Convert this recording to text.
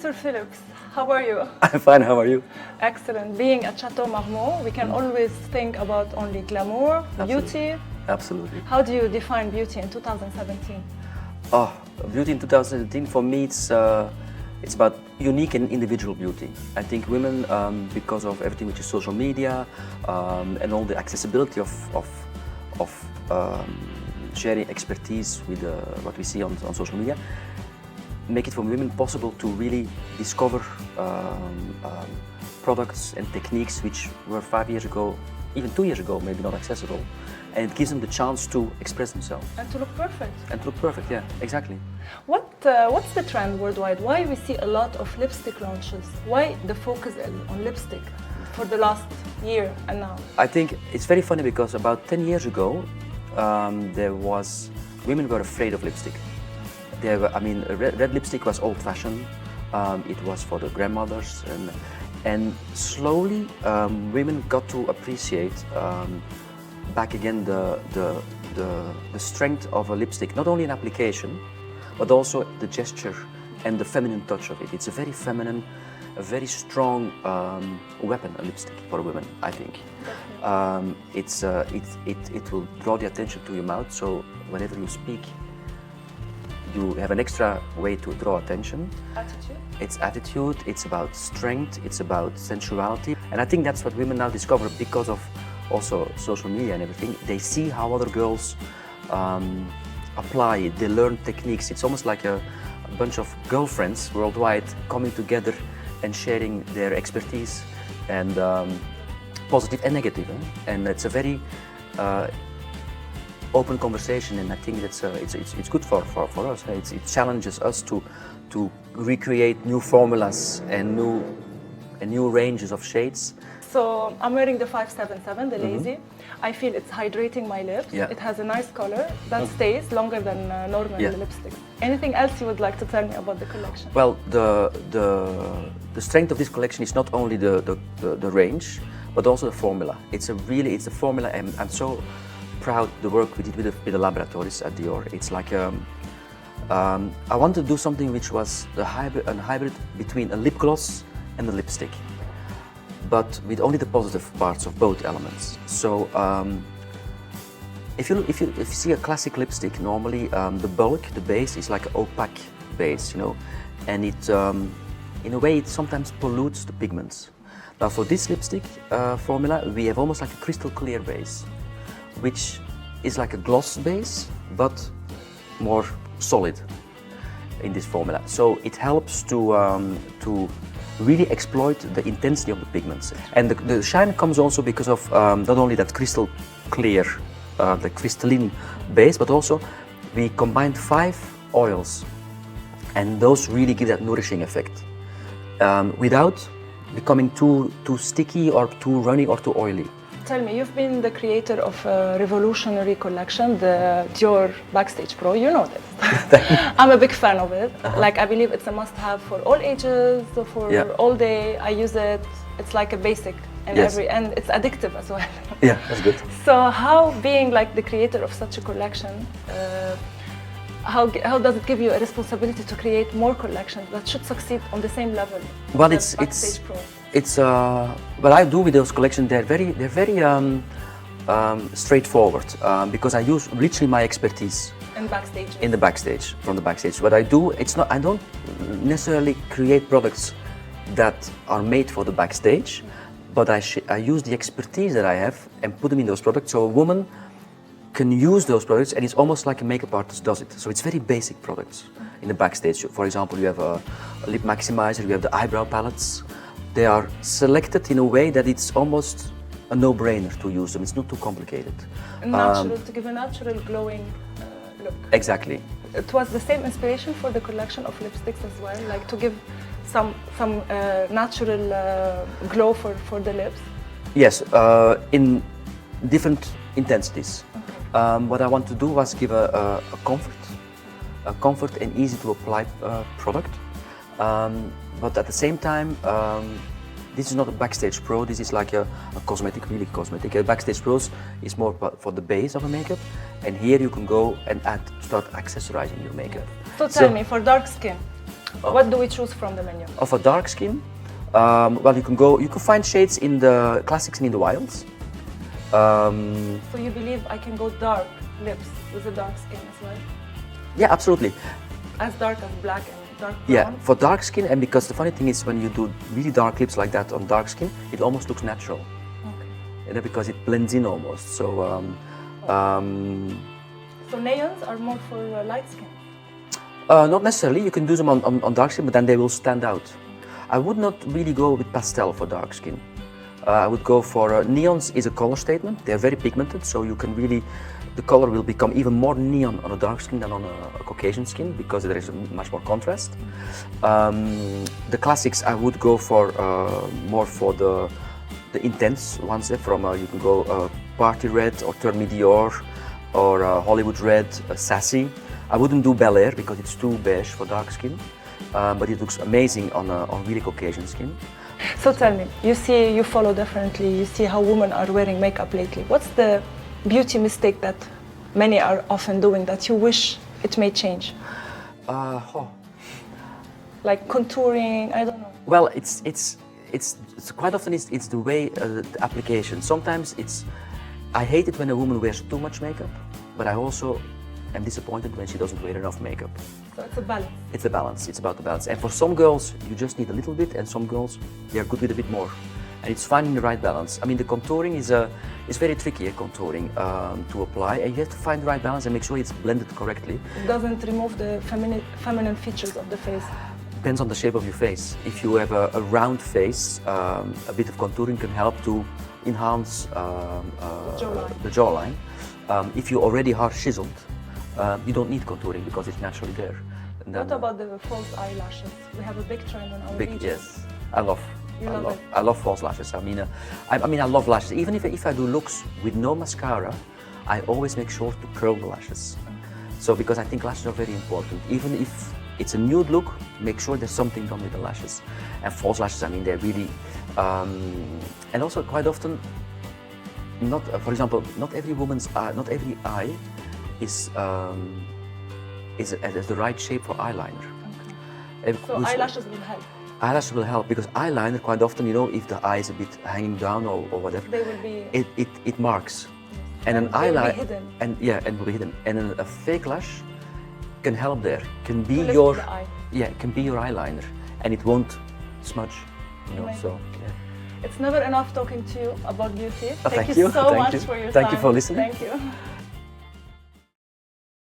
Mr. Phillips, how are you? I'm fine, how are you? Excellent. Being at Chateau Marmont, we can always think about only glamour, beauty. Absolutely. How do you define beauty in 2017? Oh, beauty in 2017, for me it's about unique and individual beauty. I think women, because of everything which is social media and all the accessibility of sharing expertise with what we see on social media, make it for women possible to really discover products and techniques which were 5 years ago, even 2 years ago, maybe not accessible. And it gives them the chance to express themselves. And to look perfect. And to look perfect, yeah, exactly. What's the trend worldwide? Why we see a lot of lipstick launches? Why the focus is on lipstick for the last year and now? I think it's very funny because about 10 years ago, women were afraid of lipstick. Red lipstick was old-fashioned. It was for the grandmothers, and slowly women got to appreciate back again the strength of a lipstick, not only in application, but also the gesture and the feminine touch of it. It's a very feminine, a very strong weapon, a lipstick for women, I think. It will draw the attention to your mouth, so whenever you speak, you have an extra way to draw attention. Attitude? It's attitude, it's about strength, it's about sensuality. And I think that's what women now discover because of also social media and everything. They see how other girls apply it, they learn techniques. It's almost like a bunch of girlfriends worldwide coming together and sharing their expertise, and positive and negative. And it's a very open conversation, and I think that's it's good for us. It challenges us to recreate new formulas and new ranges of shades. So I'm wearing the 577, the lazy. I feel it's hydrating my lips. Yeah. It has a nice color that stays longer than normal lipsticks. Anything else you would like to tell me about the collection? Well, the strength of this collection is not only the range, but also the formula. It's a formula, and I'm so proud the work we did with the laboratories at Dior. It's like I wanted to do something which was a hybrid between a lip gloss and a lipstick, but with only the positive parts of both elements. So if you see a classic lipstick, normally the bulk, the base, is like an opaque base, and it in a way it sometimes pollutes the pigments. Now for this lipstick formula, we have almost like a crystal clear base, which is like a gloss base, but more solid in this formula. So it helps to really exploit the intensity of the pigments. And the shine comes also because of not only that crystal clear, the crystalline base, but also we combined 5 oils, and those really give that nourishing effect without becoming too sticky or too runny or too oily. Tell me, you've been the creator of a revolutionary collection, the Dior Backstage Pro. You know this. I'm a big fan of it. Like, I believe it's a must-have for all ages, for all day. I use it. It's like a basic in and it's addictive as well. Yeah, that's good. So how, being like the creator of such a collection, how does it give you a responsibility to create more collections that should succeed on the same level? Well, it's what I do with those collections. They're very straightforward because I use literally my expertise in the backstage. From the backstage, what I do, I don't necessarily create products that are made for the backstage, but I use the expertise that I have and put them in those products, so a woman can use those products, and it's almost like a makeup artist does it. So it's very basic products in the backstage. For example, you have a lip maximizer, you have the eyebrow palettes. They are selected in a way that it's almost a no-brainer to use them. It's not too complicated. To give a natural glowing look. Exactly. It was the same inspiration for the collection of lipsticks as well, like to give some natural glow for the lips. Yes, in different intensities. What I want to do was give a comfort and easy to apply product. But at the same time, this is not a Backstage Pro, this is like a cosmetic, really cosmetic. A Backstage Pro is more for the base of a makeup, and here you can go and start accessorizing your makeup. So tell me, for dark skin, What do we choose from the menu? Of a dark skin, well, you can find shades in the classic skin in the wilds. So you believe I can go dark lips with a dark skin as well? Yeah, absolutely. As dark as black and dark brown? Yeah, for dark skin, and because the funny thing is when you do really dark lips like that on dark skin, it almost looks natural. Okay. You know, because it blends in almost. So neons are more for light skin? not necessarily. You can do them on dark skin, but then they will stand out. I would not really go with pastel for dark skin. I would go for neons is a color statement. They're very pigmented, so you can really, the color will become even more neon on a dark skin than on a Caucasian skin because there is much more contrast. The classics I would go for more for the intense ones. From you can go party red or turn me Dior or Hollywood red, sassy. I wouldn't do Bel Air because it's too beige for dark skin, but it looks amazing on really Caucasian skin. So tell me, you follow differently, you see how women are wearing makeup lately. What's the beauty mistake that many are often doing that you wish it may change? Like contouring, I don't know. Well, it's quite often it's the way the application. Sometimes I hate it when a woman wears too much makeup, but I also am disappointed when she doesn't wear enough makeup. So it's a balance. It's a balance. It's about the balance. And for some girls, you just need a little bit, and some girls, they are good with a bit more. And it's finding the right balance. I mean, the contouring is very tricky, contouring to apply, and you have to find the right balance and make sure it's blended correctly. It doesn't remove the feminine features of the face. Depends on the shape of your face. If you have a round face, a bit of contouring can help to enhance the jawline. If you're already hard chiseled, you don't need contouring because it's naturally there. And then, what about the false eyelashes? We have a big trend on our region. Yes, I love false lashes. I mean, I love lashes. Even if I do looks with no mascara, I always make sure to curl the lashes. Okay. So because I think lashes are very important. Even if it's a nude look, make sure there's something done with the lashes. And false lashes, I mean, they're really, and also quite often, for example, not every woman's eye, not every eye is the right shape for eyeliner. Okay. So eyelashes will help? Eyelashes will help because eyeliner, quite often, you know, if the eye is a bit hanging down or whatever, they will be... it marks. Yes. And an eyeliner... will be hidden. And will be hidden. And a fake lash can help there. Can be your... it can be your eyeliner. And it won't smudge, you know, so, yeah. It's never enough talking to you about beauty. Thank you so much for your time. Thank you for listening. Thank you.